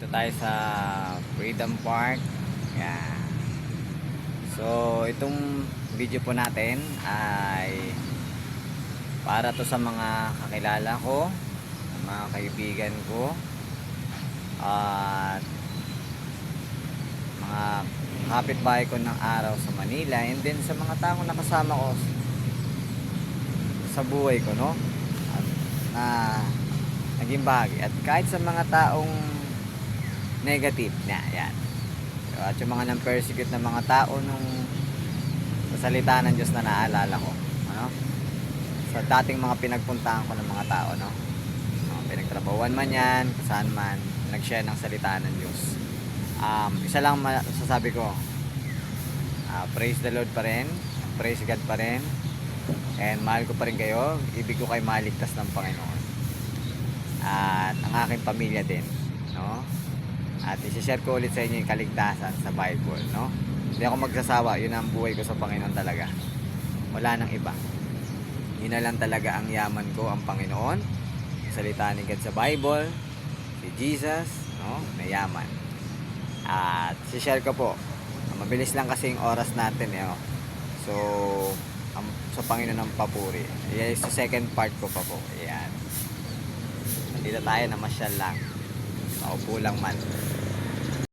Dito tayo sa Freedom Park. Yan. So, itong video po natin ay para to sa mga kakilala ko, mga kaibigan ko, at mga kapitbahay ko ng araw sa Manila, and then sa mga taong nakasama ko sa buhay ko, no? At, na naging bahagi. At kahit sa mga taong negative na, yan. At yung mga nang-persecute na mga tao nung sa salita ng Diyos na naalala ko, ano? Sa dating mga pinagpuntahan ko ng mga tao, no? Mga pinagtrabahuan man yan, saan man, nag-share ng salita ng Diyos. Isa lang masasabi ko, praise the Lord pa rin, praise God pa rin, and mahal ko pa rin kayo, ibig ko kayo maligtas ng Panginoon. At ang aking pamilya din, no? At i-share ko ulit sa inyo yung kaligtasan sa Bible, no? Hindi ako magsasawa, yun ang buhay ko sa Panginoon talaga. Wala nang iba. Yun na lang talaga ang yaman ko, ang Panginoon. Salita ni God sa Bible, si Jesus, no? Na yaman. At i-share ko po. Mabilis lang kasi yung oras natin, eh, oh. So, sa Panginoon ng papuri. Yan is sa second part ko pa po. Ayan. Dito tayo, namasyal lang. Maupo lang man.